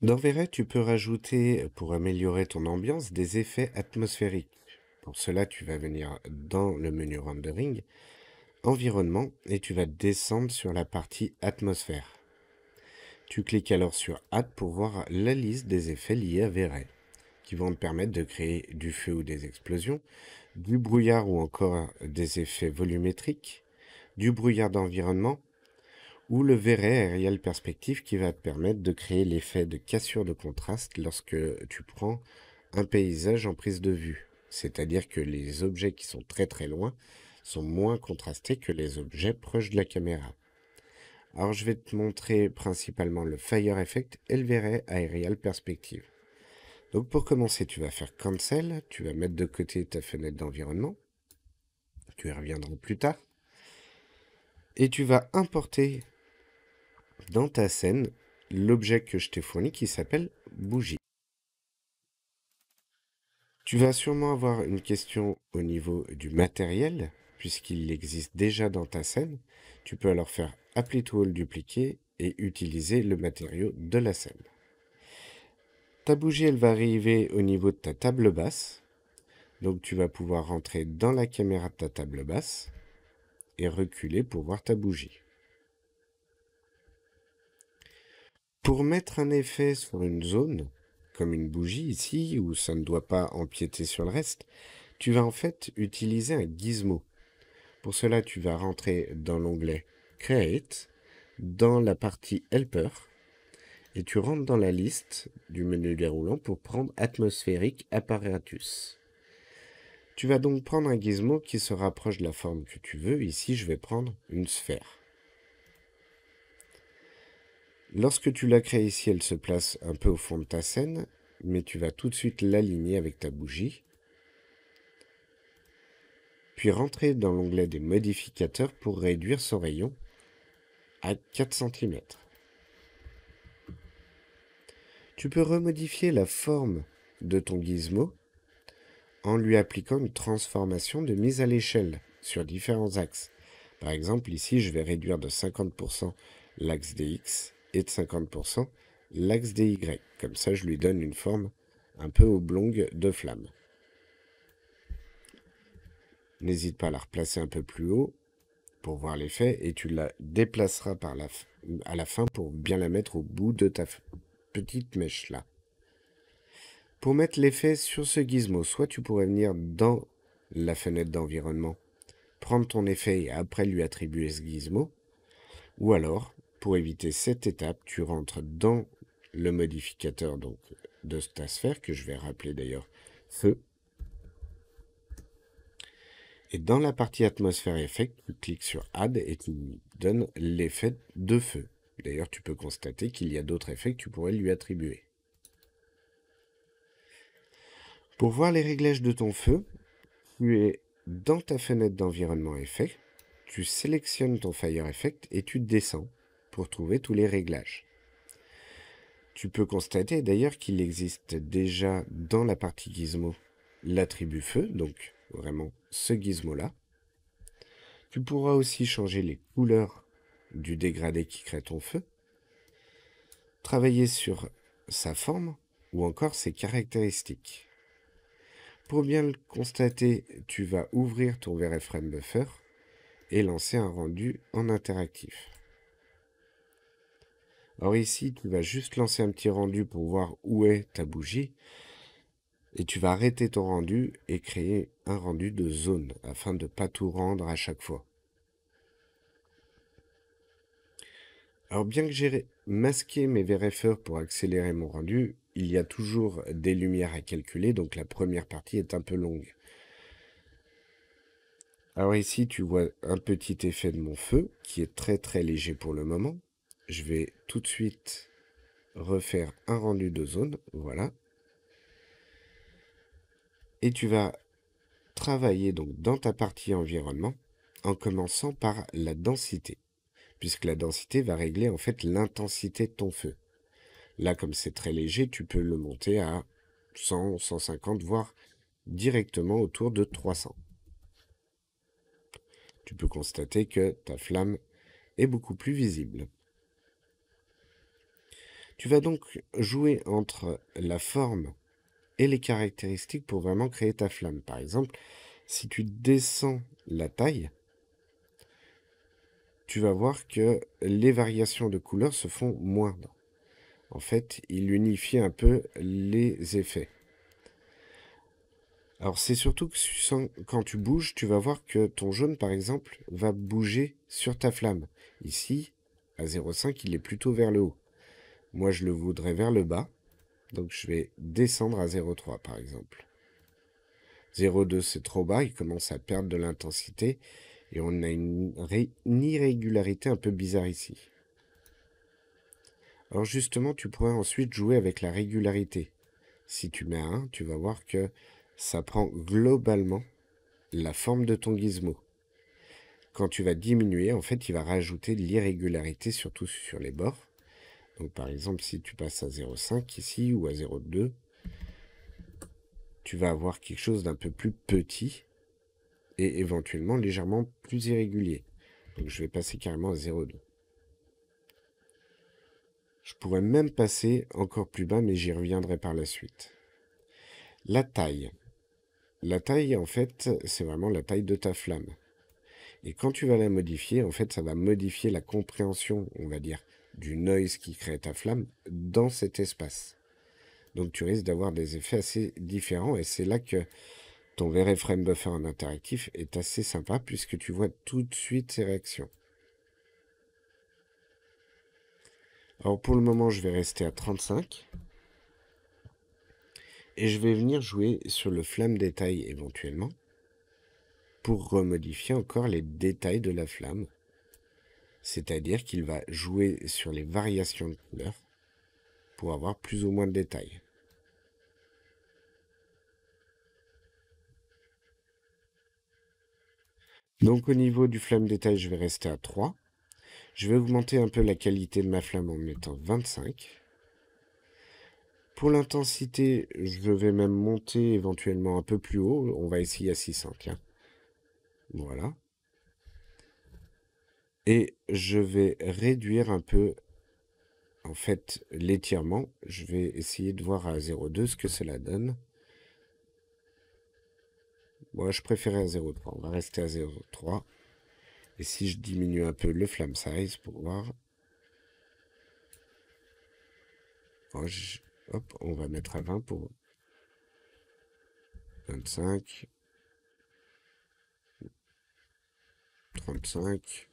Dans V-Ray, tu peux rajouter, pour améliorer ton ambiance, des effets atmosphériques. Pour cela, tu vas venir dans le menu Rendering, Environnement, et tu vas descendre sur la partie Atmosphère. Tu cliques alors sur Add pour voir la liste des effets liés à V-Ray, qui vont te permettre de créer du feu ou des explosions, du brouillard ou encore des effets volumétriques, du brouillard d'environnement, ou le V-Ray Aerial Perspective qui va te permettre de créer l'effet de cassure de contraste lorsque tu prends un paysage en prise de vue. C'est-à-dire que les objets qui sont très très loin sont moins contrastés que les objets proches de la caméra. Alors je vais te montrer principalement le Fire Effect et le V-Ray Aerial Perspective. Donc pour commencer, tu vas faire Cancel, tu vas mettre de côté ta fenêtre d'environnement, tu y reviendras plus tard, et tu vas importer dans ta scène l'objet que je t'ai fourni qui s'appelle bougie. Tu vas sûrement avoir une question au niveau du matériel, puisqu'il existe déjà dans ta scène. Tu peux alors faire Apply to All dupliquer et utiliser le matériau de la scène. Ta bougie, elle va arriver au niveau de ta table basse. Donc tu vas pouvoir rentrer dans la caméra de ta table basse et reculer pour voir ta bougie. Pour mettre un effet sur une zone, comme une bougie ici, où ça ne doit pas empiéter sur le reste, tu vas en fait utiliser un gizmo. Pour cela, tu vas rentrer dans l'onglet Create, dans la partie Helper, et tu rentres dans la liste du menu déroulant pour prendre Atmosphérique Apparatus. Tu vas donc prendre un gizmo qui se rapproche de la forme que tu veux. Ici, je vais prendre une sphère. Lorsque tu la crées ici, elle se place un peu au fond de ta scène, mais tu vas tout de suite l'aligner avec ta bougie. Puis rentrer dans l'onglet des modificateurs pour réduire son rayon à 4 cm. Tu peux remodifier la forme de ton gizmo en lui appliquant une transformation de mise à l'échelle sur différents axes. Par exemple, ici, je vais réduire de 50% l'axe des X et de 50% l'axe des Y. Comme ça, je lui donne une forme un peu oblongue de flamme. N'hésite pas à la replacer un peu plus haut pour voir l'effet et tu la déplaceras à la fin pour bien la mettre au bout de ta petite mèche là. Pour mettre l'effet sur ce gizmo, soit tu pourrais venir dans la fenêtre d'environnement, prendre ton effet et après lui attribuer ce gizmo, ou alors, pour éviter cette étape, tu rentres dans le modificateur donc de ta sphère, que je vais rappeler d'ailleurs feu, et dans la partie atmosphère effect, tu cliques sur Add et tu donnes l'effet de feu. D'ailleurs, tu peux constater qu'il y a d'autres effets que tu pourrais lui attribuer. Pour voir les réglages de ton feu, tu es dans ta fenêtre d'environnement effet, tu sélectionnes ton Fire Effect et tu descends pour trouver tous les réglages. Tu peux constater d'ailleurs qu'il existe déjà dans la partie gizmo l'attribut feu, donc vraiment ce gizmo-là. Tu pourras aussi changer les couleurs du dégradé qui crée ton feu, travailler sur sa forme ou encore ses caractéristiques. Pour bien le constater, tu vas ouvrir ton VRFrame Buffer et lancer un rendu en interactif. Alors ici, tu vas juste lancer un petit rendu pour voir où est ta bougie et tu vas arrêter ton rendu et créer un rendu de zone afin de ne pas tout rendre à chaque fois. Alors bien que j'ai masqué mes VRFR pour accélérer mon rendu, il y a toujours des lumières à calculer, donc la première partie est un peu longue. Alors ici, tu vois un petit effet de mon feu qui est très très léger pour le moment. Je vais tout de suite refaire un rendu de zone, voilà. Et tu vas travailler donc dans ta partie environnement en commençant par la densité, puisque la densité va régler en fait l'intensité de ton feu. Là, comme c'est très léger, tu peux le monter à 100, 150, voire directement autour de 300. Tu peux constater que ta flamme est beaucoup plus visible. Tu vas donc jouer entre la forme et les caractéristiques pour vraiment créer ta flamme. Par exemple, si tu descends la taille, tu vas voir que les variations de couleurs se font moindres. En fait, il unifie un peu les effets. Alors c'est surtout que quand tu bouges, tu vas voir que ton jaune, par exemple, va bouger sur ta flamme. Ici, à 0,5, il est plutôt vers le haut. Moi, je le voudrais vers le bas. Donc je vais descendre à 0,3 par exemple. 0,2 c'est trop bas, il commence à perdre de l'intensité et on a une irrégularité un peu bizarre ici. Alors justement, tu pourrais ensuite jouer avec la régularité. Si tu mets 1, tu vas voir que ça prend globalement la forme de ton gizmo. Quand tu vas diminuer, en fait, il va rajouter de l'irrégularité, surtout sur les bords. Donc par exemple, si tu passes à 0,5 ici ou à 0,2, tu vas avoir quelque chose d'un peu plus petit et éventuellement légèrement plus irrégulier. Donc je vais passer carrément à 0,2. Je pourrais même passer encore plus bas, mais j'y reviendrai par la suite. La taille. La taille, en fait, c'est vraiment la taille de ta flamme. Et quand tu vas la modifier, en fait, ça va modifier la compréhension, on va dire, du noise qui crée ta flamme dans cet espace. Donc tu risques d'avoir des effets assez différents et c'est là que ton VRFrame Buffer en interactif est assez sympa puisque tu vois tout de suite ses réactions. Alors pour le moment, je vais rester à 35. Et je vais venir jouer sur le flamme détail éventuellement pour remodifier encore les détails de la flamme. C'est-à-dire qu'il va jouer sur les variations de couleurs pour avoir plus ou moins de détails. Donc au niveau du flamme détail, je vais rester à 3. Je vais augmenter un peu la qualité de ma flamme en mettant 25. Pour l'intensité, je vais même monter éventuellement un peu plus haut. On va essayer à 600, tiens. Voilà. Et je vais réduire un peu, en fait, l'étirement. Je vais essayer de voir à 0,2 ce que cela donne. Moi, je préférais à 0,3. On va rester à 0,3. Et si je diminue un peu le flame size pour voir... Oh, hop, on va mettre à 20 pour 25, 35.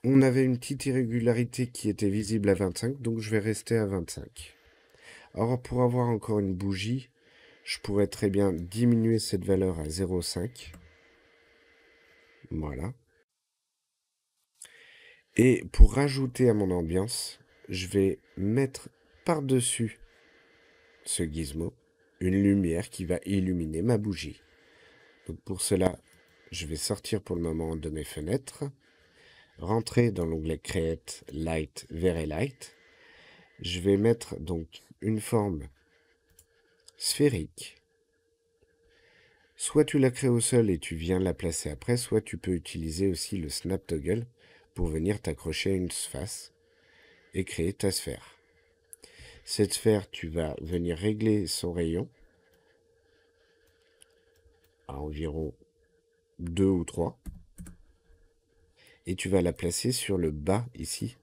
On avait une petite irrégularité qui était visible à 25, donc je vais rester à 25. Alors pour avoir encore une bougie, je pourrais très bien diminuer cette valeur à 0,5. Voilà. Et pour rajouter à mon ambiance, je vais mettre par-dessus ce gizmo une lumière qui va illuminer ma bougie. Donc pour cela, je vais sortir pour le moment de mes fenêtres, rentrer dans l'onglet Create Light, Very Light. Je vais mettre donc une forme sphérique. Soit tu la crées au sol et tu viens la placer après, soit tu peux utiliser aussi le Snap Toggle pour venir t'accrocher à une face et créer ta sphère. Cette sphère, tu vas venir régler son rayon à environ 2 ou 3. Et tu vas la placer sur le bas ici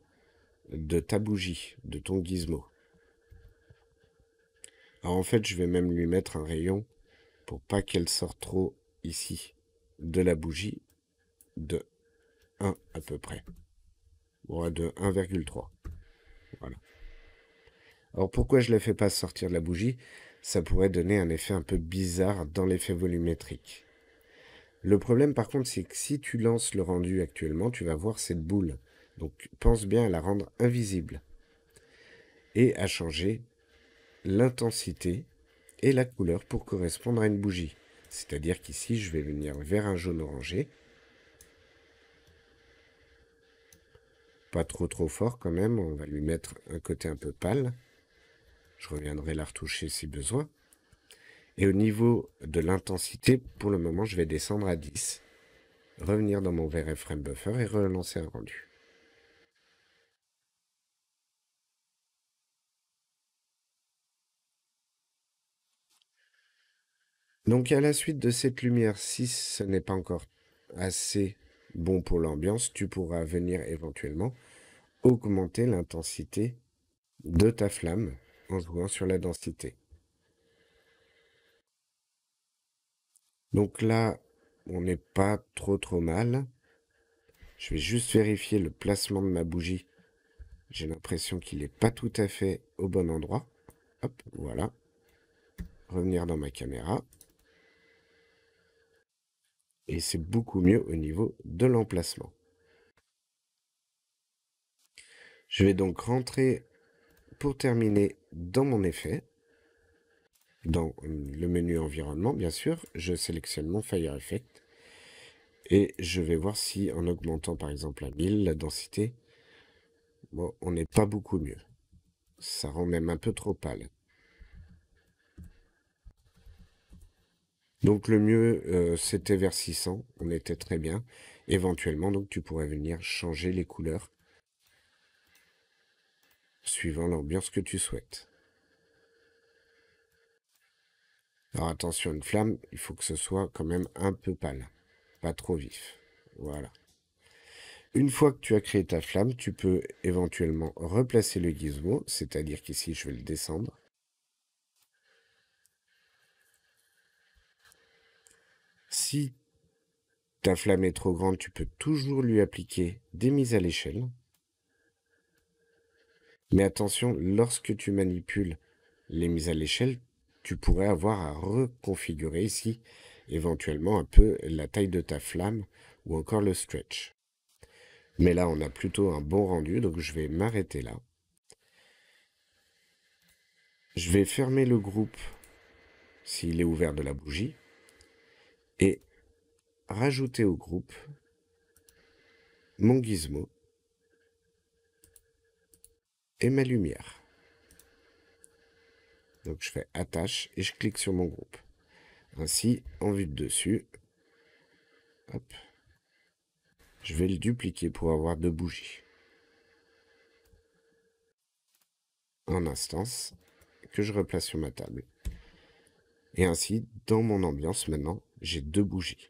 de ta bougie, de ton gizmo. Alors en fait, je vais même lui mettre un rayon pour pas qu'elle sorte trop ici de la bougie de 1 à peu près. Bon, de 1,3. Voilà. Alors pourquoi je ne la fais pas sortir de la bougie? Ça pourrait donner un effet un peu bizarre dans l'effet volumétrique. Le problème par contre, c'est que si tu lances le rendu actuellement, tu vas voir cette boule. Donc pense bien à la rendre invisible. Et à changer l'intensité et la couleur pour correspondre à une bougie. C'est-à-dire qu'ici, je vais venir vers un jaune orangé. Pas trop fort quand même, on va lui mettre un côté un peu pâle. Je reviendrai la retoucher si besoin. Et au niveau de l'intensité, pour le moment, je vais descendre à 10. Revenir dans mon VRFrame Buffer et relancer un rendu. Donc à la suite de cette lumière, si ce n'est pas encore assez bon pour l'ambiance, tu pourras venir éventuellement augmenter l'intensité de ta flamme en jouant sur la densité. Donc là, on n'est pas trop mal. Je vais juste vérifier le placement de ma bougie. J'ai l'impression qu'il n'est pas tout à fait au bon endroit. Hop, voilà. Revenir dans ma caméra. Et c'est beaucoup mieux au niveau de l'emplacement. Je vais donc rentrer pour terminer dans mon effet. Dans le menu environnement, bien sûr, je sélectionne mon Fire Effect. Et je vais voir si en augmentant par exemple à 1000 la densité, bon, on n'est pas beaucoup mieux. Ça rend même un peu trop pâle. Donc le mieux, c'était vers 600, on était très bien. Éventuellement, donc tu pourrais venir changer les couleurs suivant l'ambiance que tu souhaites. Alors attention, une flamme, il faut que ce soit quand même un peu pâle, pas trop vif. Voilà. Une fois que tu as créé ta flamme, tu peux éventuellement replacer le gizmo, c'est-à-dire qu'ici je vais le descendre. Si ta flamme est trop grande, tu peux toujours lui appliquer des mises à l'échelle. Mais attention, lorsque tu manipules les mises à l'échelle, tu pourrais avoir à reconfigurer ici éventuellement un peu la taille de ta flamme ou encore le stretch. Mais là, on a plutôt un bon rendu, donc je vais m'arrêter là. Je vais fermer le groupe s'il est ouvert de la bougie et rajouter au groupe mon gizmo et ma lumière. Donc je fais attache et je clique sur mon groupe. Ainsi, en vue de dessus, hop, je vais le dupliquer pour avoir deux bougies. En instance que je replace sur ma table. Et ainsi, dans mon ambiance maintenant, j'ai deux bougies.